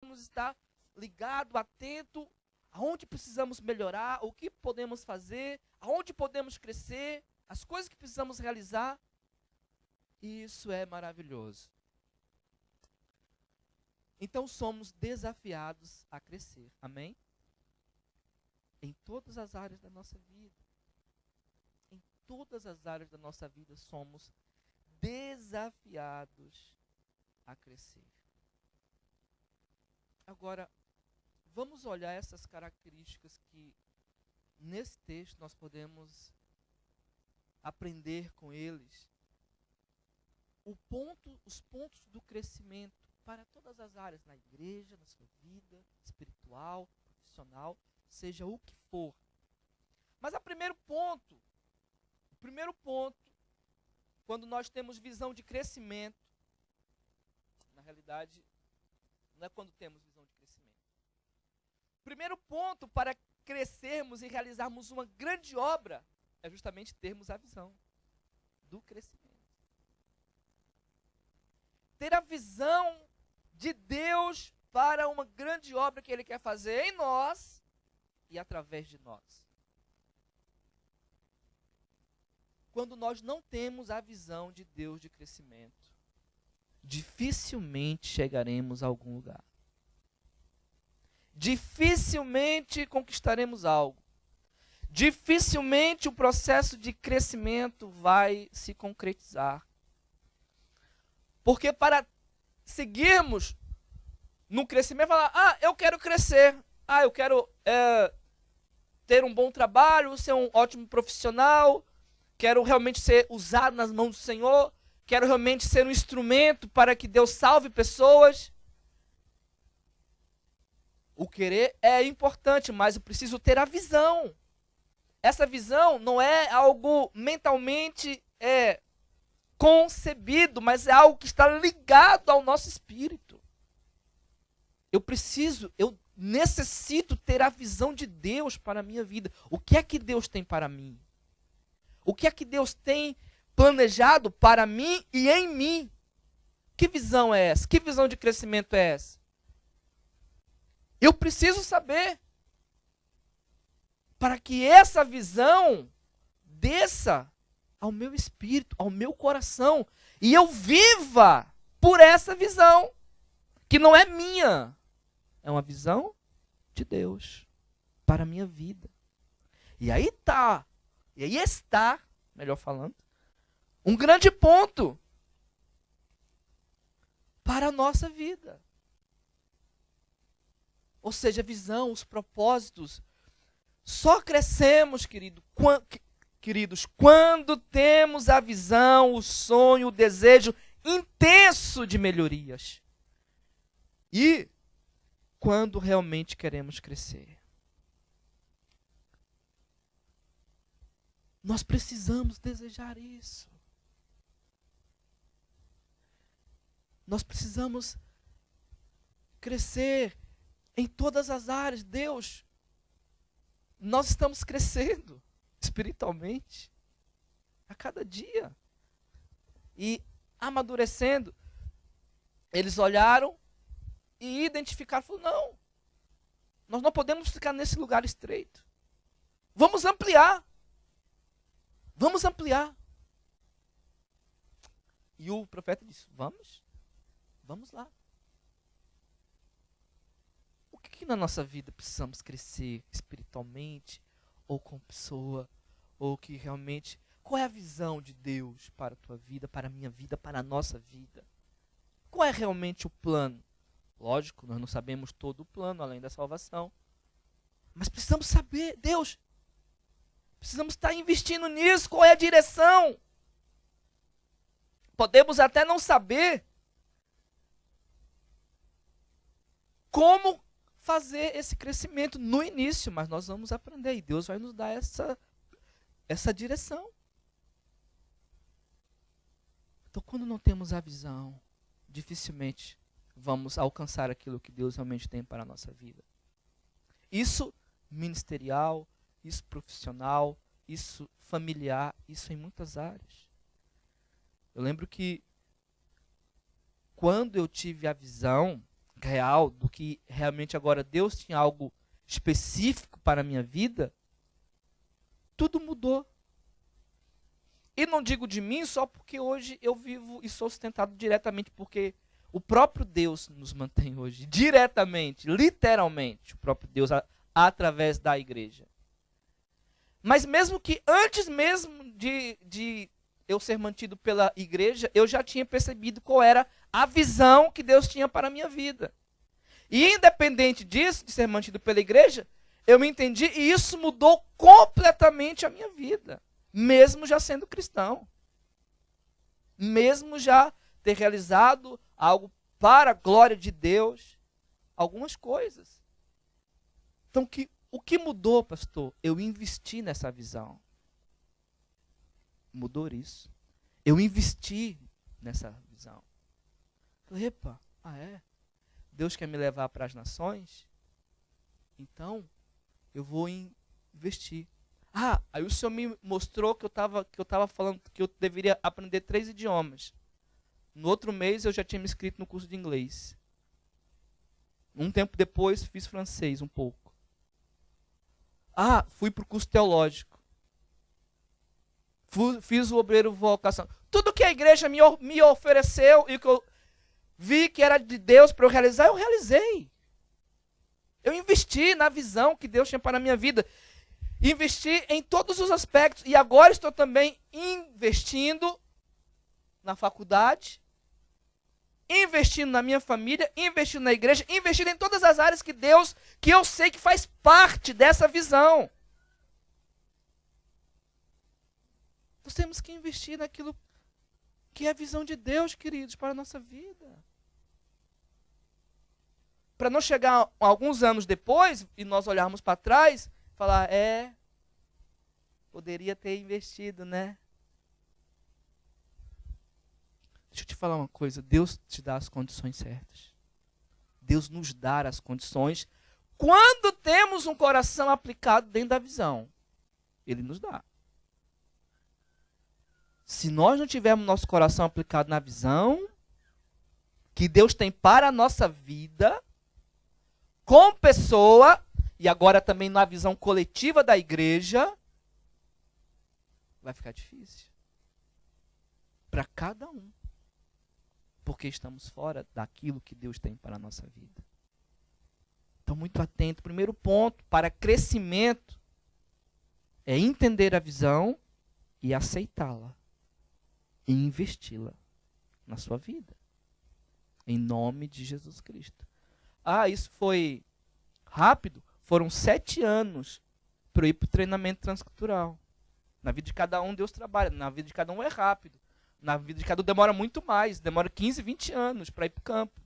precisamos estar ligado, atento, aonde precisamos melhorar, o que podemos fazer, aonde podemos crescer, as coisas que precisamos realizar. E isso é maravilhoso. Então somos desafiados a crescer. Amém? Em todas as áreas da nossa vida. Em todas as áreas da nossa vida somos desafiados a crescer. Agora, vamos olhar essas características que nesse texto nós podemos aprender com eles. Os pontos do crescimento para todas as áreas, na igreja, na sua vida, espiritual, profissional, seja o que for. Mas o primeiro ponto, quando nós temos visão de crescimento, na realidade, não é quando temos visão de crescimento. O primeiro ponto para crescermos e realizarmos uma grande obra é justamente termos a visão do crescimento. Ter a visão de Deus para uma grande obra que Ele quer fazer em nós e através de nós. Quando nós não temos a visão de Deus de crescimento, dificilmente chegaremos a algum lugar. Dificilmente conquistaremos algo. Dificilmente o processo de crescimento vai se concretizar. Porque para seguirmos no crescimento, falar, eu quero crescer, eu quero ter um bom trabalho, ser um ótimo profissional, quero realmente ser usado nas mãos do Senhor, quero realmente ser um instrumento para que Deus salve pessoas. O querer é importante, mas eu preciso ter a visão. Essa visão não é algo mentalmente concebido, mas é algo que está ligado ao nosso espírito. Eu necessito ter a visão de Deus para a minha vida. O que é que Deus tem para mim? O que é que Deus tem planejado para mim e em mim? Que visão é essa? Que visão de crescimento é essa? Eu preciso saber. Para que essa visão desça ao meu espírito, ao meu coração, e eu viva por essa visão, que não é minha, é uma visão de Deus para a minha vida. E aí está, melhor falando, um grande ponto para a nossa vida. Ou seja, a visão, os propósitos. Só crescemos, queridos, quando temos a visão, o sonho, o desejo intenso de melhorias. E quando realmente queremos crescer. Nós precisamos desejar isso. Nós precisamos crescer em todas as áreas. Deus, nós estamos crescendo espiritualmente a cada dia e amadurecendo. Eles olharam e identificaram, falaram, nós não podemos ficar nesse lugar estreito. Vamos ampliar. E o profeta disse, vamos lá. O que na nossa vida precisamos crescer espiritualmente, ou como pessoa, ou que realmente... Qual é a visão de Deus para a tua vida, para a minha vida, para a nossa vida? Qual é realmente o plano? Lógico, nós não sabemos todo o plano, além da salvação. Mas precisamos saber, Deus, precisamos estar investindo nisso, qual é a direção? Podemos até não saber como fazer esse crescimento no início, mas nós vamos aprender e Deus vai nos dar essa direção. Então, quando não temos a visão, dificilmente vamos alcançar aquilo que Deus realmente tem para a nossa vida. Isso ministerial, isso profissional, isso familiar, isso em muitas áreas. Eu lembro que quando eu tive a visão, real, do que realmente agora Deus tinha algo específico para a minha vida, tudo mudou. E não digo de mim só porque hoje eu vivo e sou sustentado diretamente, porque o próprio Deus nos mantém hoje, diretamente, literalmente, o próprio Deus através da igreja. Mas mesmo que antes mesmo de eu ser mantido pela igreja, eu já tinha percebido qual era a visão que Deus tinha para a minha vida. E independente disso, de ser mantido pela igreja, eu me entendi e isso mudou completamente a minha vida. Mesmo já sendo cristão. Mesmo já ter realizado algo para a glória de Deus, algumas coisas. Então, o que mudou, pastor? Eu investi nessa visão. Mudou isso. Eu investi nessa visão. Falei, epa, Deus quer me levar para as nações? Então, eu vou investir. Aí o Senhor me mostrou que eu estava falando que eu deveria aprender 3 idiomas. No outro mês eu já tinha me inscrito no curso de inglês. Um tempo depois fiz francês um pouco. Fui para o curso teológico. Fiz o obreiro vocação. Tudo que a igreja me ofereceu e que eu vi que era de Deus para eu realizar, eu realizei. Eu investi na visão que Deus tinha para a minha vida. Investi em todos os aspectos. E agora estou também investindo na faculdade, investindo na minha família, investindo na igreja, investindo em todas as áreas que eu sei que faz parte dessa visão. Nós temos que investir naquilo que é a visão de Deus, queridos, para a nossa vida. Para não chegar alguns anos depois e nós olharmos para trás e falar, poderia ter investido, né? Deixa eu te falar uma coisa, Deus te dá as condições certas. Deus nos dá as condições quando temos um coração aplicado dentro da visão. Ele nos dá. Se nós não tivermos nosso coração aplicado na visão que Deus tem para a nossa vida, com pessoa, e agora também na visão coletiva da igreja, vai ficar difícil. Para cada um. Porque estamos fora daquilo que Deus tem para a nossa vida. Então, muito atento. Primeiro ponto para crescimento é entender a visão e aceitá-la. E investi-la na sua vida. Em nome de Jesus Cristo. Isso foi rápido? Foram 7 anos para eu ir para o treinamento transcultural. Na vida de cada um, Deus trabalha. Na vida de cada um é rápido. Na vida de cada um demora muito mais. Demora 15, 20 anos para ir para o campo.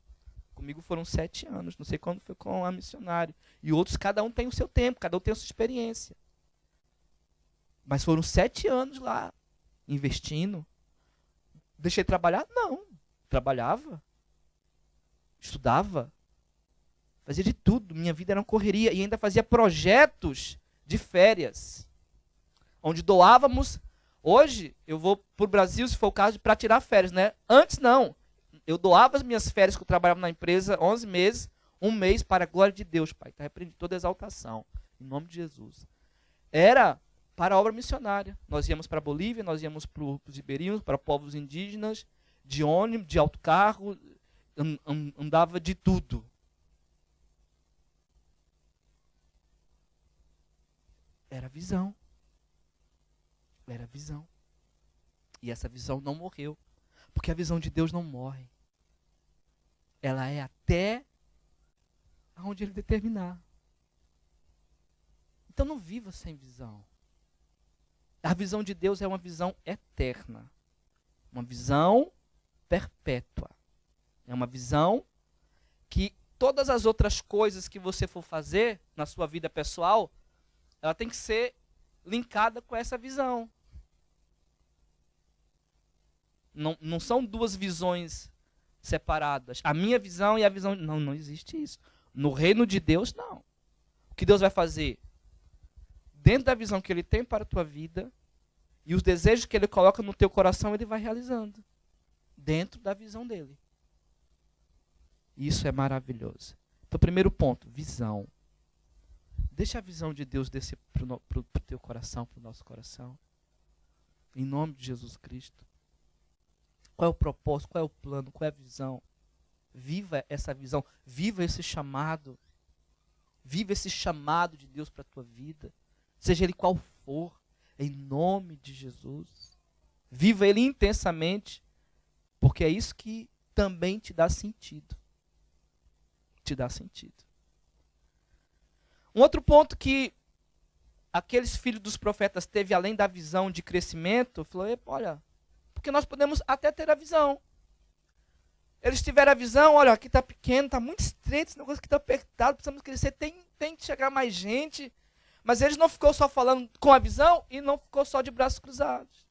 Comigo foram 7 anos. Não sei quando foi com a missionária. E outros, cada um tem o seu tempo. Cada um tem a sua experiência. Mas foram 7 anos lá, investindo. Deixei de trabalhar? Não. Trabalhava. Estudava. Fazia de tudo. Minha vida era uma correria. E ainda fazia projetos de férias. Onde doávamos. Hoje, eu vou para o Brasil, se for o caso, para tirar férias, né? Antes, não. Eu doava as minhas férias que eu trabalhava na empresa, 11 meses, 1 mês, para a glória de Deus, Pai. Está repreendido toda exaltação. Em nome de Jesus. Era para a obra missionária. Nós íamos para a Bolívia, nós íamos para os ribeirinhos, para povos indígenas, de ônibus, de autocarro, andava de tudo. Era visão. Era visão. E essa visão não morreu. Porque a visão de Deus não morre. Ela é até onde Ele determinar. Então não viva sem visão. A visão de Deus é uma visão eterna. Uma visão perpétua. É uma visão que todas as outras coisas que você for fazer na sua vida pessoal, ela tem que ser linkada com essa visão. Não são 2 visões separadas. A minha visão e a visão... Não existe isso. No reino de Deus, não. O que Deus vai fazer? Dentro da visão que Ele tem para a tua vida e os desejos que Ele coloca no teu coração, Ele vai realizando. Dentro da visão dEle. E isso é maravilhoso. Então, primeiro ponto, visão. Deixa a visão de Deus descer para o teu coração, para o nosso coração. Em nome de Jesus Cristo. Qual é o propósito, qual é o plano, qual é a visão? Viva essa visão, viva esse chamado. Viva esse chamado de Deus para a tua vida. Seja ele qual for, em nome de Jesus. Viva ele intensamente, porque é isso que também te dá sentido. Te dá sentido. Um outro ponto que aqueles filhos dos profetas teve, além da visão de crescimento, falou, olha, porque nós podemos até ter a visão. Eles tiveram a visão, olha, aqui está pequeno, está muito estreito, esse negócio aqui está apertado, precisamos crescer, tem que chegar mais gente. Mas eles não ficou só falando com a visão e não ficou só de braços cruzados.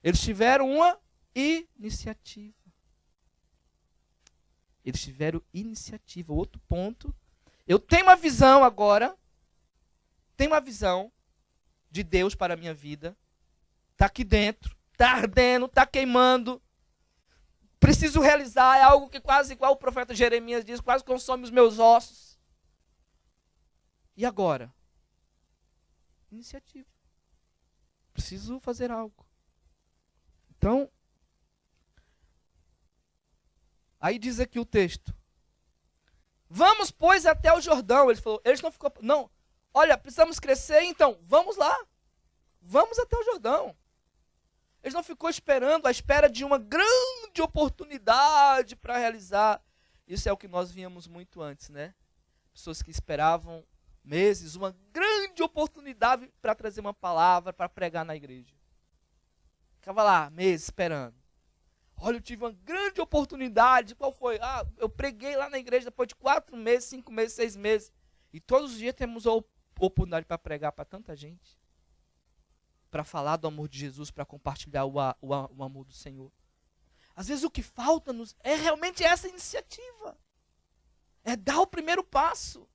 Eles tiveram uma iniciativa. Eles tiveram iniciativa. Outro ponto, eu tenho uma visão agora, tenho uma visão de Deus para a minha vida, está aqui dentro, está ardendo, está queimando, preciso realizar, é algo que quase igual o profeta Jeremias diz, quase consome os meus ossos. E agora? Iniciativa. Preciso fazer algo. Então, aí diz aqui o texto. Vamos, pois, até o Jordão. Ele falou, eles não ficou, não, olha, precisamos crescer, então, vamos lá. Vamos até o Jordão. Eles não ficou esperando, à espera de uma grande oportunidade para realizar. Isso é o que nós víamos muito antes, né? Pessoas que esperavam meses, uma grande oportunidade para trazer uma palavra, para pregar na igreja. Ficava lá, meses, esperando. Olha, eu tive uma grande oportunidade. Qual foi? Eu preguei lá na igreja depois de 4 meses, 5 meses, 6 meses. E todos os dias temos a oportunidade para pregar para tanta gente. Para falar do amor de Jesus, para compartilhar o amor do Senhor. Às vezes o que falta-nos é realmente essa iniciativa. É dar o primeiro passo.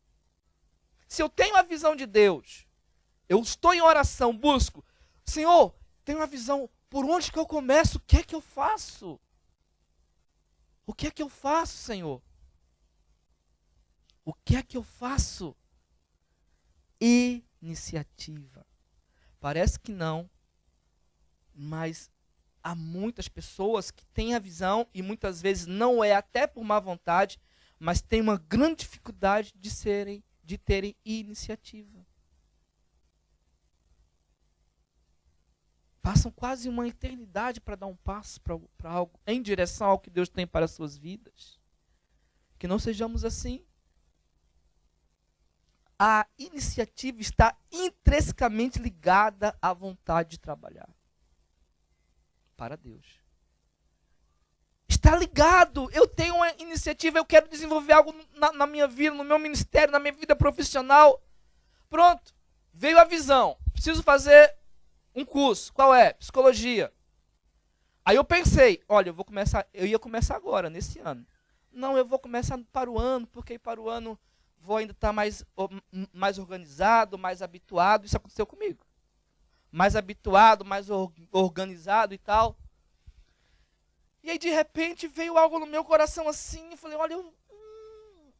Se eu tenho a visão de Deus, eu estou em oração, busco, Senhor, tenho uma visão, por onde que eu começo? O que é que eu faço? O que é que eu faço, Senhor? O que é que eu faço? Iniciativa. Parece que não, mas há muitas pessoas que têm a visão e muitas vezes não é até por má vontade, mas tem uma grande dificuldade de terem iniciativa. Passam quase uma eternidade para dar um passo para algo em direção ao que Deus tem para as suas vidas. Que não sejamos assim. A iniciativa está intrinsecamente ligada à vontade de trabalhar para Deus. Está ligado. Eu tenho uma iniciativa, eu quero desenvolver algo na minha vida, no meu ministério, na minha vida profissional. Pronto, veio a visão. Preciso fazer um curso. Qual é? Psicologia. Aí eu pensei, olha, eu ia começar agora, nesse ano. Não, eu vou começar para o ano, porque para o ano vou ainda estar mais organizado, mais habituado. Isso aconteceu comigo. Mais habituado, mais organizado e tal. E aí, de repente, veio algo no meu coração assim. Eu falei, olha,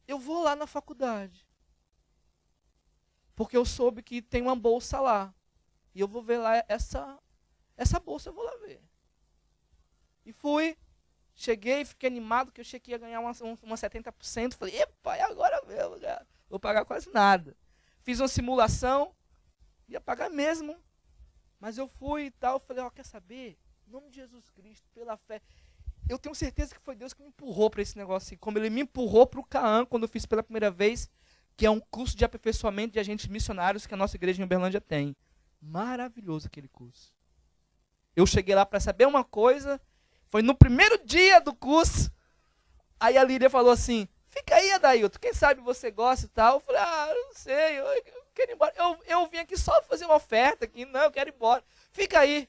eu vou lá na faculdade. Porque eu soube que tem uma bolsa lá. E eu vou ver lá essa bolsa, eu vou lá ver. E fui. Cheguei, fiquei animado, que eu achei que ia ganhar uma 70%. Falei, epa, é agora mesmo, cara. Vou pagar quase nada. Fiz uma simulação, ia pagar mesmo. Mas eu fui e tal, falei, quer saber? Em nome de Jesus Cristo, pela fé. Eu tenho certeza que foi Deus que me empurrou para esse negócio. Como Ele me empurrou para o CAAM, quando eu fiz pela primeira vez, que é um curso de aperfeiçoamento de agentes missionários que a nossa igreja em Uberlândia tem. Maravilhoso aquele curso. Eu cheguei lá para saber uma coisa. Foi no primeiro dia do curso, aí a Lídia falou assim, fica aí, Adailton, quem sabe você gosta e tal. Eu falei, eu não sei, eu quero ir embora. Eu vim aqui só fazer uma oferta aqui, não, eu quero ir embora. Fica aí.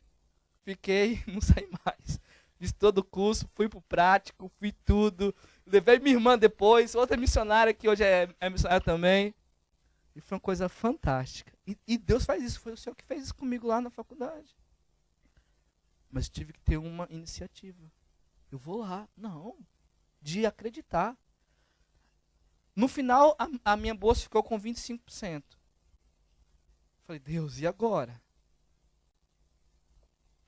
Fiquei, não saí mais. Fiz todo o curso, fui pro prático, fui tudo. Levei minha irmã depois, outra missionária que hoje é missionária também. E foi uma coisa fantástica. E Deus faz isso, foi o Senhor que fez isso comigo lá na faculdade. Mas tive que ter uma iniciativa. Eu vou lá. Não. De acreditar. No final, a minha bolsa ficou com 25%. Falei, Deus, e agora?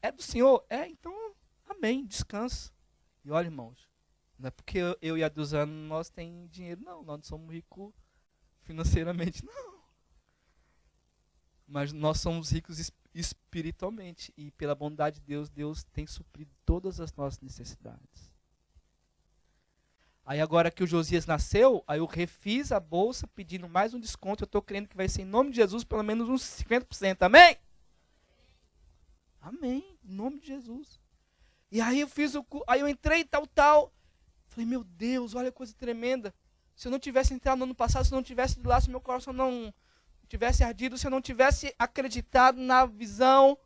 É do Senhor? É, então, amém, descanso. E olha, irmãos, não é porque eu e a Duzana nós temos dinheiro, não. Nós não somos ricos financeiramente, não. Mas nós somos ricos espiritualmente. E pela bondade de Deus, Deus tem suprido todas as nossas necessidades. Aí agora que o Josias nasceu, aí eu refiz a bolsa pedindo mais um desconto. Eu estou crendo que vai ser em nome de Jesus pelo menos uns 50%. Amém? Amém. Em nome de Jesus. E aí eu fiz aí eu entrei tal. Falei, meu Deus, olha que coisa tremenda. Se eu não tivesse entrado no ano passado, se eu não tivesse ido lá, se meu coração não tivesse ardido, se eu não tivesse acreditado na visão,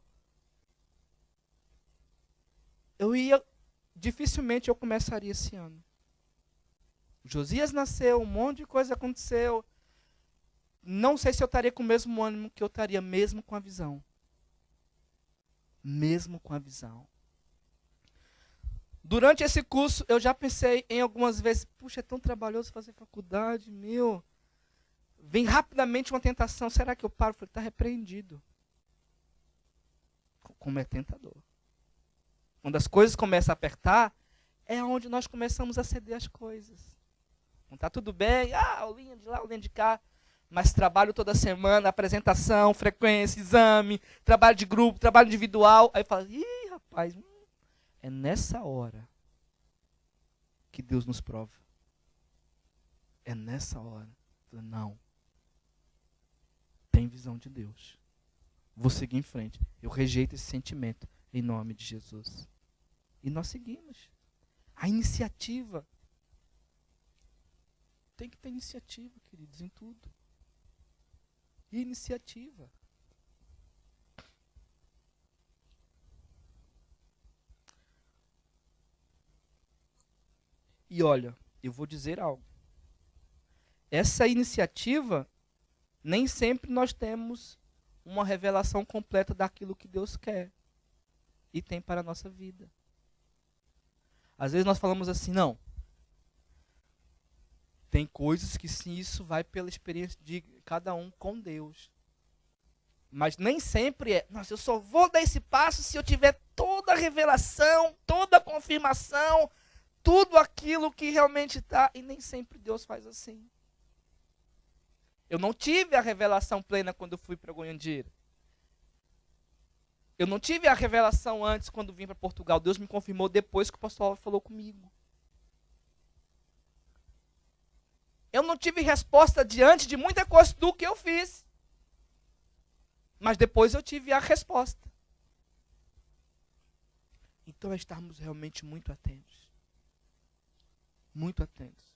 dificilmente eu começaria esse ano. Josias nasceu, um monte de coisa aconteceu. Não sei se eu estaria com o mesmo ânimo que eu estaria mesmo com a visão. Mesmo com a visão. Durante esse curso, eu já pensei em algumas vezes, puxa, é tão trabalhoso fazer faculdade, meu. Vem rapidamente uma tentação, será que eu paro? Eu falei, está repreendido. Como é tentador. Quando as coisas começam a apertar, é onde nós começamos a ceder as coisas. Não está tudo bem, aulinha de lá, aulinha de cá, mas trabalho toda semana, apresentação, frequência, exame, trabalho de grupo, trabalho individual. Aí fala, ih, rapaz, é nessa hora que Deus nos prova. É nessa hora. Não. Tem visão de Deus. Vou seguir em frente. Eu rejeito esse sentimento em nome de Jesus. E nós seguimos. A iniciativa. Tem que ter iniciativa, queridos, em tudo. E iniciativa. E olha, eu vou dizer algo. Essa iniciativa, nem sempre nós temos uma revelação completa daquilo que Deus quer e tem para a nossa vida. Às vezes nós falamos assim, não. Tem coisas que sim, isso vai pela experiência de cada um com Deus. Mas nem sempre é, nossa, eu só vou dar esse passo se eu tiver toda a revelação, toda a confirmação, tudo aquilo que realmente está. E nem sempre Deus faz assim. Eu não tive a revelação plena quando eu fui para Goiandira. Eu não tive a revelação antes quando vim para Portugal. Deus me confirmou depois que o pastor falou comigo. Eu não tive resposta diante de muita coisa do que eu fiz. Mas depois eu tive a resposta. Então é estarmos realmente muito atentos. Muito atentos.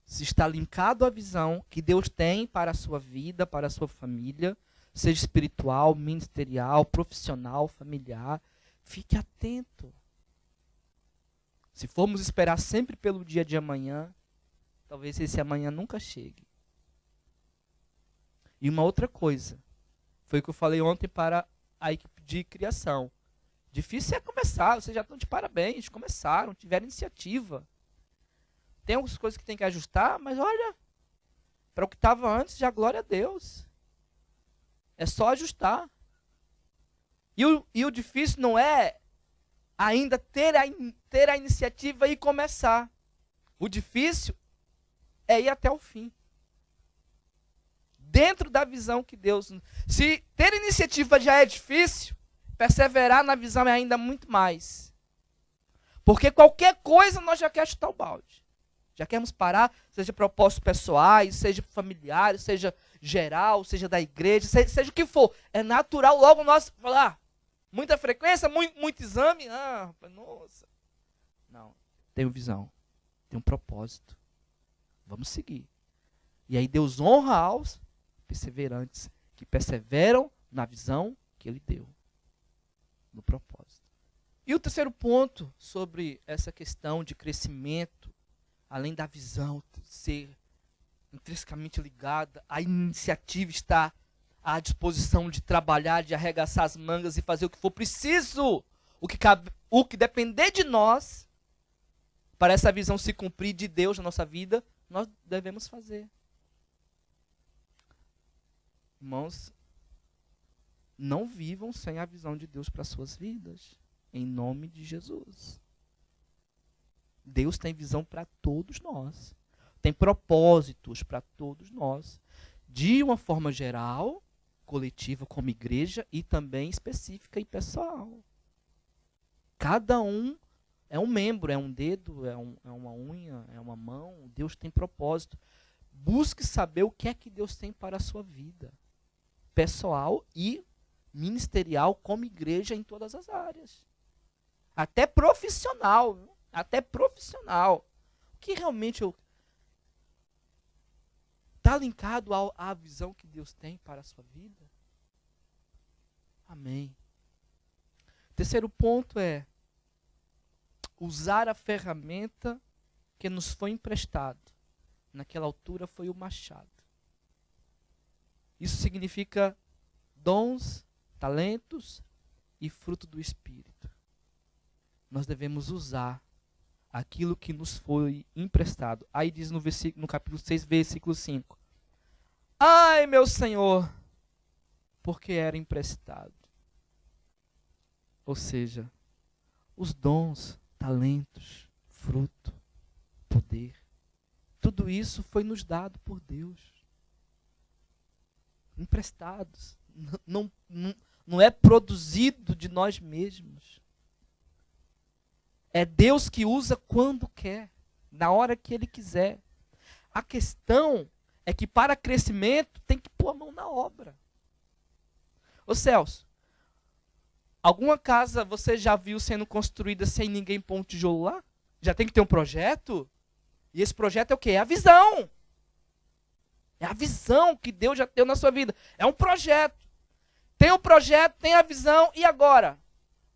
Se está linkado à visão que Deus tem para a sua vida, para a sua família, seja espiritual, ministerial, profissional, familiar, fique atento. Se formos esperar sempre pelo dia de amanhã, talvez esse amanhã nunca chegue. E uma outra coisa, foi o que eu falei ontem para a equipe de criação. Difícil é começar, vocês já estão de parabéns, começaram, tiveram iniciativa. Tem algumas coisas que tem que ajustar, mas olha, para o que estava antes, já glória a Deus. É só ajustar. E o difícil não é ainda ter a iniciativa e começar. O difícil é ir até o fim. Dentro da visão que Deus... Se ter iniciativa já é difícil, perseverar na visão é ainda muito mais. Porque qualquer coisa nós já queremos chutar o balde. Já queremos parar, seja propósitos pessoais, seja familiares, seja geral, seja da igreja, seja o que for. É natural logo nós falar, muita frequência, muito exame. Nossa. Não, tenho visão, tenho propósito. Vamos seguir. E aí Deus honra aos perseverantes, que perseveram na visão que Ele deu, no propósito. E o terceiro ponto sobre essa questão de crescimento, além da visão ser intrinsecamente ligada, a iniciativa está à disposição de trabalhar, de arregaçar as mangas e fazer o que for preciso, o que depender de nós, para essa visão se cumprir de Deus na nossa vida, nós devemos fazer. Irmãos, não vivam sem a visão de Deus para suas vidas, em nome de Jesus. Deus tem visão para todos nós. Tem propósitos para todos nós. De uma forma geral, coletiva como igreja e também específica e pessoal. Cada um é um membro, é um dedo, é uma unha, é uma mão. Deus tem propósito. Busque saber o que é que Deus tem para a sua vida. Pessoal e ministerial como igreja em todas as áreas. Até profissional. Até profissional. O que realmente está linkado à visão que Deus tem para a sua vida? Amém. Terceiro ponto é usar a ferramenta que nos foi emprestada. Naquela altura foi o machado. Isso significa dons, talentos e fruto do Espírito. Nós devemos usar aquilo que nos foi emprestado. Aí diz no capítulo 6, versículo 5. Ai, meu Senhor, porque era emprestado. Ou seja, os dons, talentos, fruto, poder, tudo isso foi nos dado por Deus. Emprestados. Não é produzido de nós mesmos. É Deus que usa quando quer, na hora que Ele quiser. A questão é que para crescimento tem que pôr a mão na obra. Ô Celso, alguma casa você já viu sendo construída sem ninguém pôr um tijolo lá? Já tem que ter um projeto? E esse projeto é o quê? É a visão. É a visão que Deus já deu na sua vida. É um projeto. Tem o projeto, tem a visão, e agora?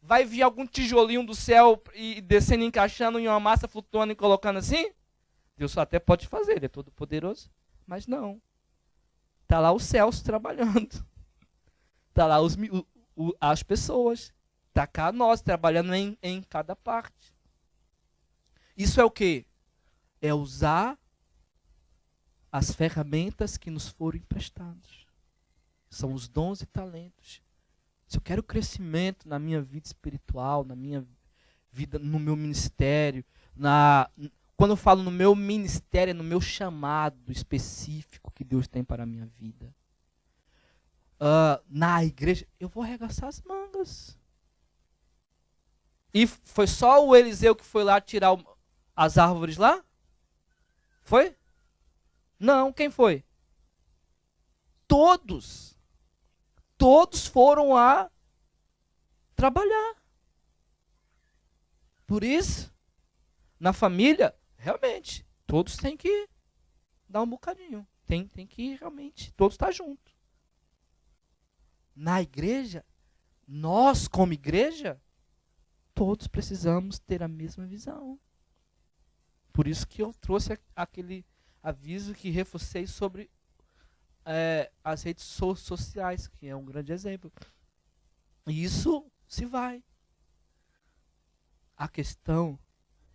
Vai vir algum tijolinho do céu e descendo, encaixando em uma massa, flutuando e colocando assim? Deus só até pode fazer, Ele é todo poderoso. Mas não. Está lá os céus trabalhando. Está lá as pessoas. Está cá nós trabalhando em cada parte. Isso é o quê? É usar as ferramentas que nos foram emprestadas. São os dons e talentos. Se eu quero crescimento na minha vida espiritual, na minha vida, no meu ministério, quando eu falo no meu ministério, é no meu chamado específico que Deus tem para a minha vida. Na igreja, eu vou arregaçar as mangas. E foi só o Eliseu que foi lá tirar as árvores lá? Foi? Não, quem foi? Todos. Todos foram a trabalhar. Por isso, na família, realmente, todos têm que dar um bocadinho. Tem que realmente, todos estar juntos. Na igreja, nós como igreja, todos precisamos ter a mesma visão. Por isso que eu trouxe aquele aviso que reforcei sobre as redes sociais, que é um grande exemplo. E isso se vai. A questão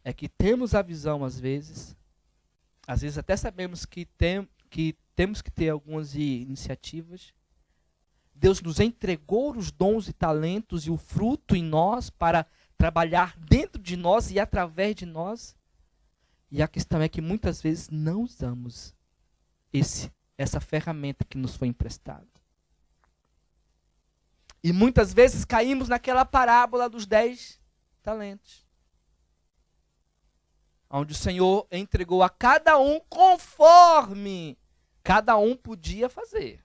é que temos a visão às vezes até sabemos que temos que ter algumas iniciativas. Deus nos entregou os dons e talentos e o fruto em nós para trabalhar dentro de nós e através de nós. E a questão é que muitas vezes não usamos essa ferramenta que nos foi emprestada. E muitas vezes caímos naquela parábola dos 10 talentos. Onde o Senhor entregou a cada um conforme cada um podia fazer.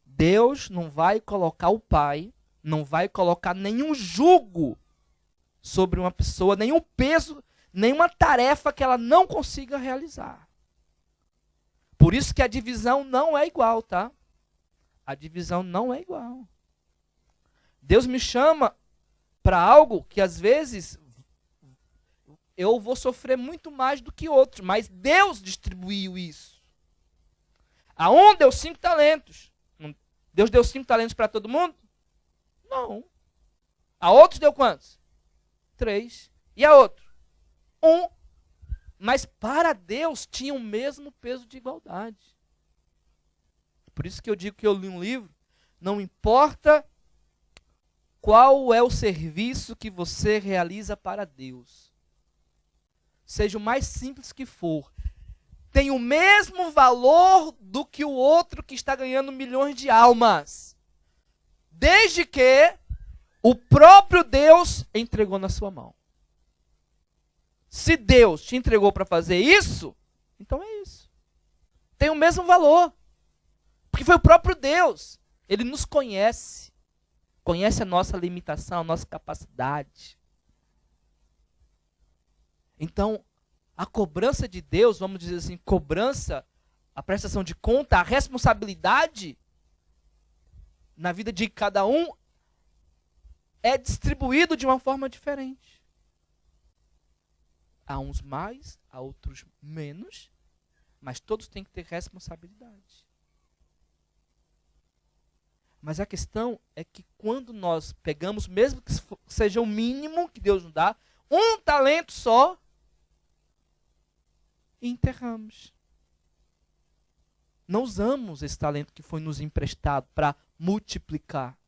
Deus não vai colocar o pai, não vai colocar nenhum jugo sobre uma pessoa, nenhum peso, nenhuma tarefa que ela não consiga realizar. Por isso que a divisão não é igual, tá? A divisão não é igual. Deus me chama para algo que às vezes eu vou sofrer muito mais do que outros, mas Deus distribuiu isso. A um deu 5 talentos. Deus deu 5 talentos para todo mundo? Não. A outros deu quantos? 3. E a outro? 1. Mas para Deus tinha o mesmo peso de igualdade. Por isso que eu digo que eu li um livro, não importa qual é o serviço que você realiza para Deus, seja o mais simples que for, tem o mesmo valor do que o outro que está ganhando milhões de almas, desde que o próprio Deus entregou na sua mão. Se Deus te entregou para fazer isso, então é isso. Tem o mesmo valor. Porque foi o próprio Deus. Ele nos conhece. Conhece a nossa limitação, a nossa capacidade. Então, a cobrança de Deus, vamos dizer assim, cobrança, a prestação de conta, a responsabilidade na vida de cada um é distribuído de uma forma diferente. Há uns mais, há outros menos, mas todos têm que ter responsabilidade. Mas a questão é que quando nós pegamos, mesmo que seja o mínimo que Deus nos dá, um talento só, e enterramos. Não usamos esse talento que foi nos emprestado para multiplicar.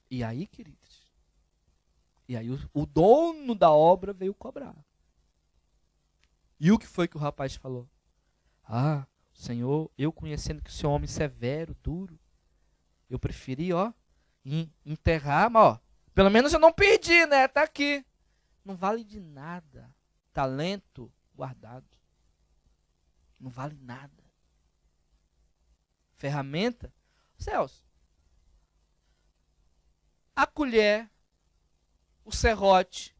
E aí, queridos, o dono da obra veio cobrar. E o que foi que o rapaz falou? Ah, Senhor, eu conhecendo que o Senhor é um homem severo, duro, eu preferi, enterrar, mas, pelo menos eu não perdi, né? Tá aqui. Não vale de nada. Talento guardado. Não vale nada. Ferramenta. Celso, a colher, o serrote,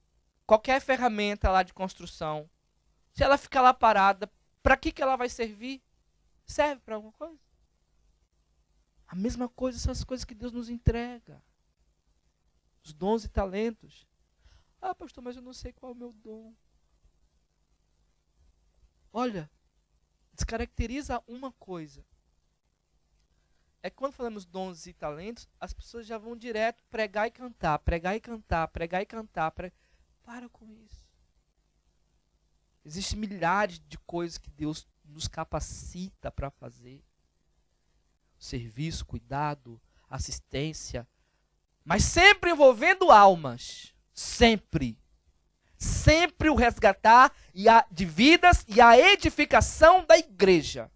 qualquer ferramenta lá de construção, se ela ficar lá parada, para que ela vai servir? Serve para alguma coisa? A mesma coisa são as coisas que Deus nos entrega. Os dons e talentos. Ah, pastor, mas eu não sei qual é o meu dom. Olha, descaracteriza uma coisa. É que quando falamos dons e talentos, as pessoas já vão direto pregar e cantar, pregar e cantar, pregar e cantar. Para com isso. Existem milhares de coisas que Deus nos capacita para fazer. Serviço, cuidado, assistência. Mas sempre envolvendo almas. Sempre. Sempre o resgatar de vidas e a edificação da igreja.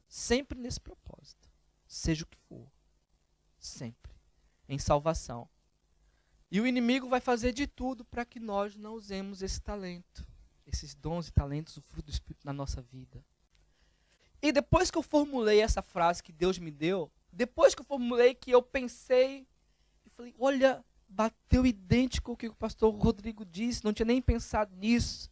Sempre nesse propósito. Seja o que for. Sempre. Em salvação. E o inimigo vai fazer de tudo para que nós não usemos esse talento. Esses dons e talentos, o fruto do Espírito na nossa vida. E depois que eu formulei essa frase que Deus me deu, depois que eu formulei, que eu pensei, e falei, olha, bateu idêntico com o que o pastor Rodrigo disse, não tinha nem pensado nisso.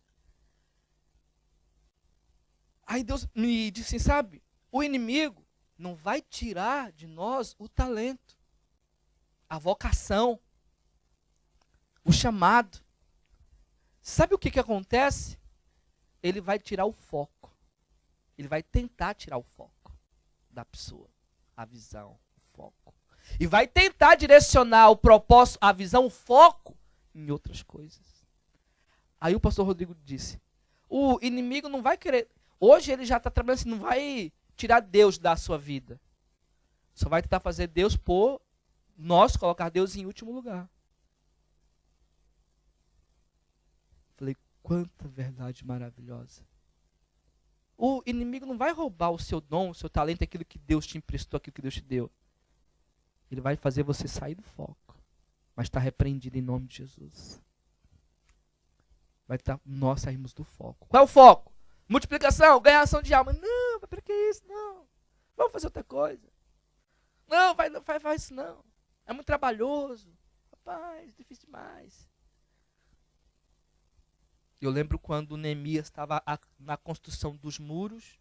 Aí Deus me disse assim, sabe, o inimigo não vai tirar de nós o talento, a vocação, o chamado. Sabe o que acontece? Ele vai tirar o foco. Ele vai tentar tirar o foco da pessoa, a visão, o foco. E vai tentar direcionar o propósito, a visão, o foco em outras coisas. Aí o pastor Rodrigo disse, o inimigo não vai querer, hoje ele já está trabalhando assim, não vai tirar Deus da sua vida. Só vai tentar fazer Deus colocar Deus em último lugar. Falei, quanta verdade maravilhosa. O inimigo não vai roubar o seu dom, o seu talento, aquilo que Deus te emprestou, aquilo que Deus te deu. Ele vai fazer você sair do foco. Mas está repreendido em nome de Jesus. Vai estar, nós saímos do foco. Qual é o foco? Multiplicação, ganhação de alma. Não, mas para que isso? Não. Vamos fazer outra coisa. Não, faz isso não. É muito trabalhoso. Rapaz, difícil demais. Eu lembro quando Neemias estava na construção dos muros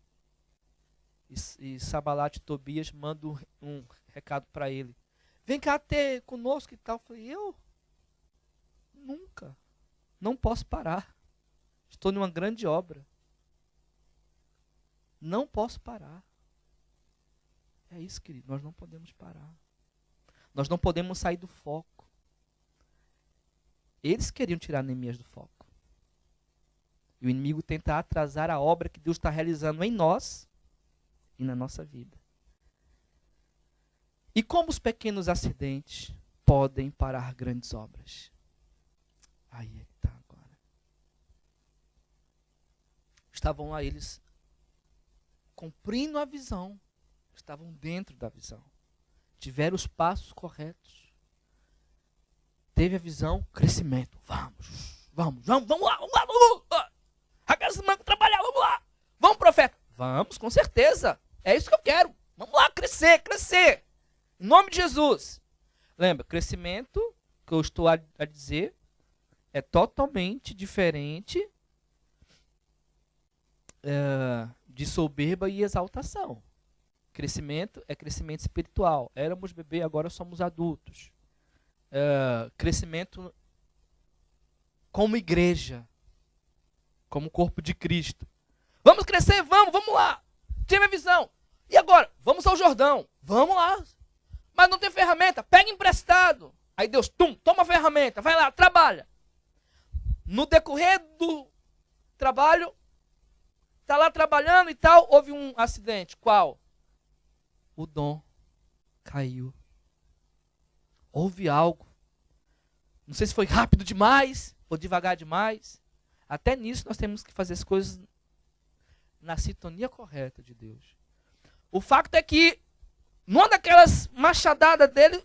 e Sanbalat e Tobias mandam um recado para ele. Vem cá ter conosco e tal. Eu falei, eu? Nunca. Não posso parar. Estou numa grande obra. Não posso parar. É isso, querido. Nós não podemos parar. Nós não podemos sair do foco. Eles queriam tirar Neemias do foco. E o inimigo tenta atrasar a obra que Deus está realizando em nós e na nossa vida. E como os pequenos acidentes podem parar grandes obras? Aí é que está agora. Estavam lá eles cumprindo a visão. Estavam dentro da visão. Tiveram os passos corretos. Teve a visão, crescimento. Vamos lá. Agora semana trabalhar, vamos lá. Vamos, profeta. Vamos, com certeza. É isso que eu quero. Vamos lá, crescer. Em nome de Jesus. Lembra, crescimento, que eu estou a dizer, é totalmente diferente de soberba e exaltação. Crescimento é crescimento espiritual. Éramos bebê, agora somos adultos. Crescimento como igreja, como corpo de Cristo. Vamos crescer, vamos lá. Tive a visão. E agora? Vamos ao Jordão. Vamos lá. Mas não tem ferramenta, pega emprestado. Aí Deus, toma a ferramenta, vai lá, trabalha. No decorrer do trabalho, está lá trabalhando e tal, houve um acidente. Qual? O dom caiu. Houve algo. Não sei se foi rápido demais ou devagar demais. Até nisso nós temos que fazer as coisas na sintonia correta de Deus. O fato é que, numa daquelas machadadas dele,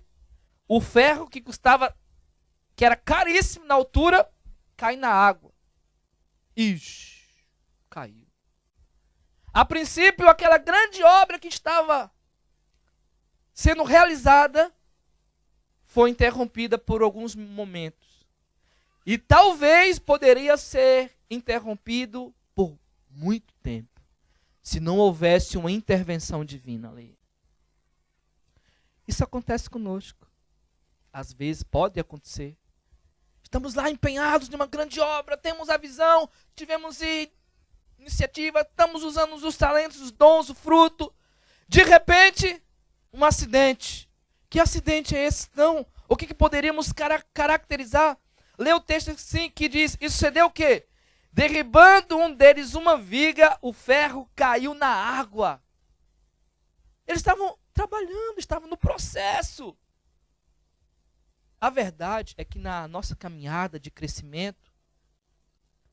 o ferro que era caríssimo na altura, cai na água. Ixi, caiu. A princípio, aquela grande obra que estava sendo realizada foi interrompida por alguns momentos. E talvez poderia ser interrompido por muito tempo, se não houvesse uma intervenção divina ali. Isso acontece conosco. Às vezes pode acontecer. Estamos lá empenhados numa grande obra, temos a visão, tivemos iniciativa, estamos usando os talentos, os dons, o fruto. De repente, um acidente. Que acidente é esse? Não. O que poderíamos caracterizar? Lê o texto assim que diz, isso sucedeu o quê? Derribando um deles uma viga, o ferro caiu na água. Eles estavam trabalhando, estavam no processo. A verdade é que na nossa caminhada de crescimento,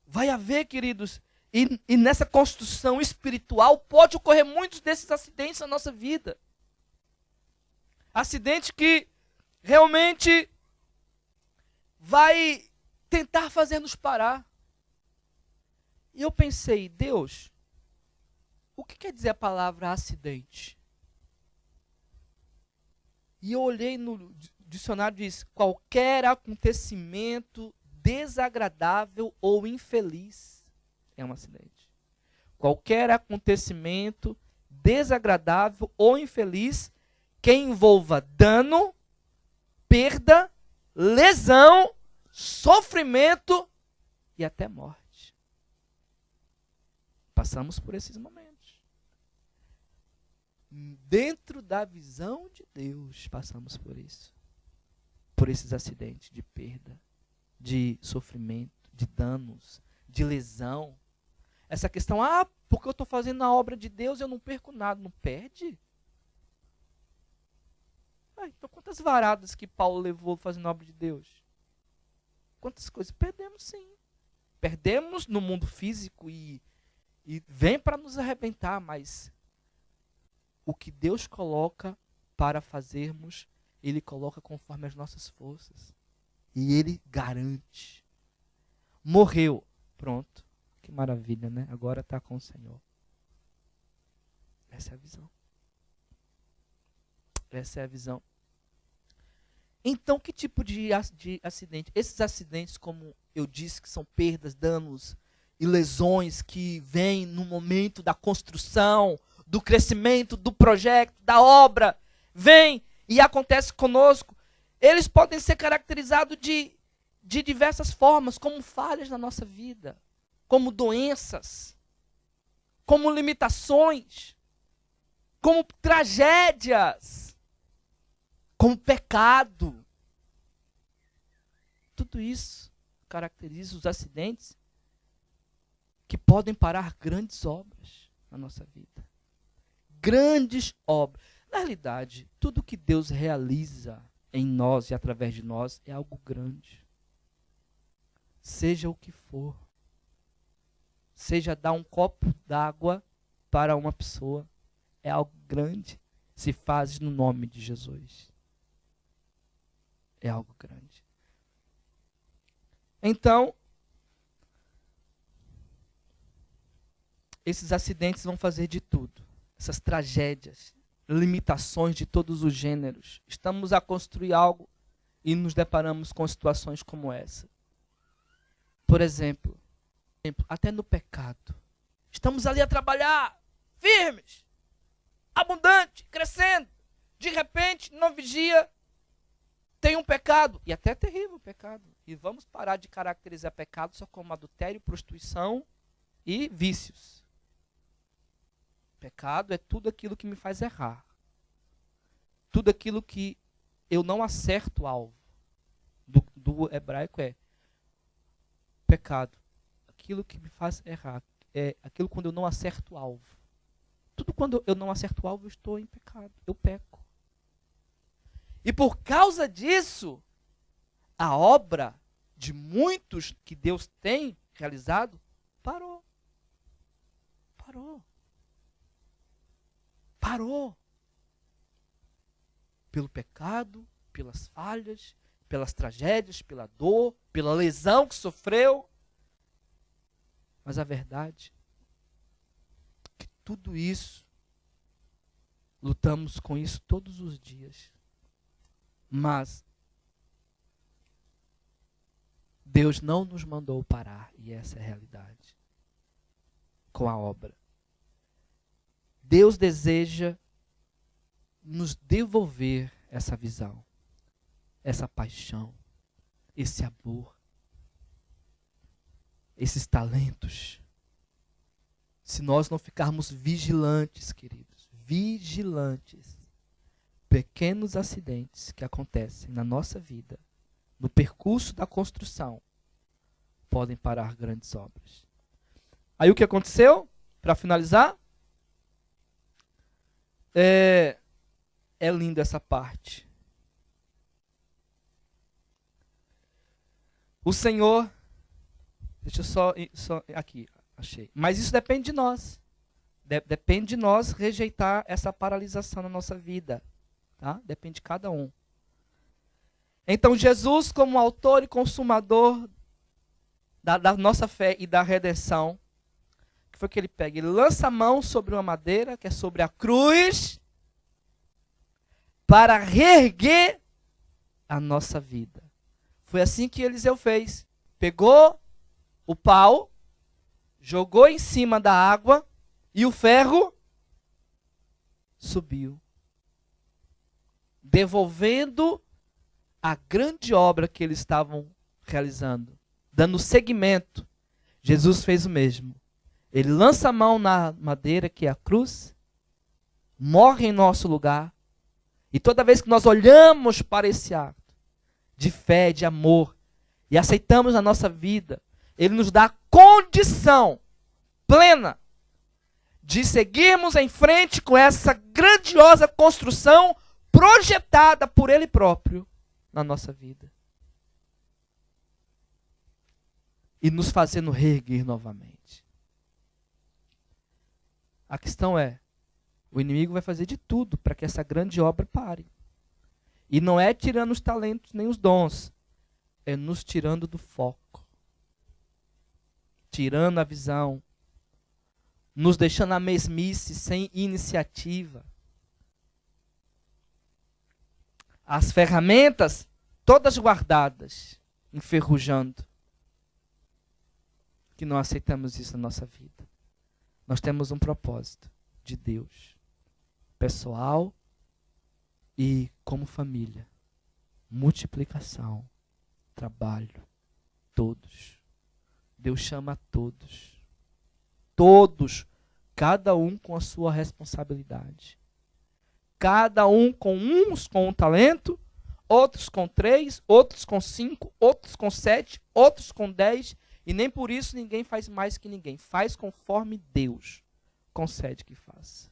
vai haver, queridos, e nessa construção espiritual, pode ocorrer muitos desses acidentes na nossa vida. Acidente que realmente vai tentar fazer-nos parar. E eu pensei, Deus, o que quer dizer a palavra acidente? E eu olhei no dicionário e diz, qualquer acontecimento desagradável ou infeliz é um acidente. Qualquer acontecimento desagradável ou infeliz que envolva dano, perda, lesão, sofrimento e até morte. Passamos por esses momentos. Dentro da visão de Deus, passamos por isso. Por esses acidentes de perda, de sofrimento, de danos, de lesão. Essa questão, porque eu estou fazendo a obra de Deus, eu não perco nada. Não perde? Então quantas varadas que Paulo levou fazendo a obra de Deus? Quantas coisas? Perdemos sim. Perdemos no mundo físico e vem para nos arrebentar, mas o que Deus coloca para fazermos, Ele coloca conforme as nossas forças. E Ele garante. Morreu. Pronto. Que maravilha, né? Agora está com o Senhor. Essa é a visão. Essa é a visão. Então, que tipo de acidente? Esses acidentes, como eu disse, que são perdas, danos e lesões que vêm no momento da construção, do crescimento, do projeto, da obra, vem e acontece conosco, eles podem ser caracterizados de diversas formas, como falhas na nossa vida, como doenças, como limitações, como tragédias, como pecado. Tudo isso caracteriza os acidentes que podem parar grandes obras na nossa vida. Grandes obras. Na realidade, tudo que Deus realiza em nós e através de nós é algo grande. Seja o que for. Seja dar um copo d'água para uma pessoa, é algo grande. Se faz no nome de Jesus. É algo grande. Então, esses acidentes vão fazer de tudo. Essas tragédias, limitações de todos os gêneros. Estamos a construir algo e nos deparamos com situações como essa. Por exemplo, até no pecado. Estamos ali a trabalhar, firmes, abundante, crescendo. De repente, não vigia, tem um pecado. E até é terrível o pecado. E vamos parar de caracterizar pecado só como adultério, prostituição e vícios. Pecado é tudo aquilo que me faz errar. Tudo aquilo que eu não acerto o alvo. Do hebraico é pecado. Aquilo que me faz errar. É aquilo quando eu não acerto o alvo. Tudo quando eu não acerto o alvo, eu estou em pecado. Eu peco. E por causa disso, a obra de muitos que Deus tem realizado parou. Pelo pecado, pelas falhas, pelas tragédias, pela dor, pela lesão que sofreu. Mas a verdade é que tudo isso, lutamos com isso todos os dias. Mas Deus não nos mandou parar, e essa é a realidade, com a obra. Deus deseja nos devolver essa visão, essa paixão, esse amor, esses talentos. Se nós não ficarmos vigilantes, queridos, vigilantes, pequenos acidentes que acontecem na nossa vida, no percurso da construção, podem parar grandes obras. Aí o que aconteceu, para finalizar? É lindo essa parte. O Senhor, deixa eu só aqui, achei. Mas isso depende de nós. Depende de nós rejeitar essa paralisação na nossa vida. Tá? Depende de cada um. Então Jesus, como autor e consumador da nossa fé e da redenção, o que foi que ele pega? Ele lança a mão sobre uma madeira, que é sobre a cruz, para reerguer a nossa vida. Foi assim que Eliseu fez. Pegou o pau, jogou em cima da água e o ferro subiu, devolvendo a grande obra que eles estavam realizando, dando seguimento. Jesus fez o mesmo. Ele lança a mão na madeira, que é a cruz, morre em nosso lugar, e toda vez que nós olhamos para esse ato de fé, de amor, e aceitamos na nossa vida, ele nos dá a condição plena de seguirmos em frente com essa grandiosa construção projetada por ele próprio na nossa vida. E nos fazendo reerguer novamente. A questão é, o inimigo vai fazer de tudo para que essa grande obra pare. E não é tirando os talentos nem os dons, é nos tirando do foco. Tirando a visão, nos deixando na mesmice, sem iniciativa. As ferramentas todas guardadas, enferrujando. Que não aceitamos isso na nossa vida. Nós temos um propósito de Deus, pessoal e como família. Multiplicação, trabalho, todos. Deus chama a todos. Todos, cada um com a sua responsabilidade. Cada um uns com um talento, outros com 3, outros com 5, outros com 7, outros com 10, E nem por isso ninguém faz mais que ninguém. Faz conforme Deus concede que faça.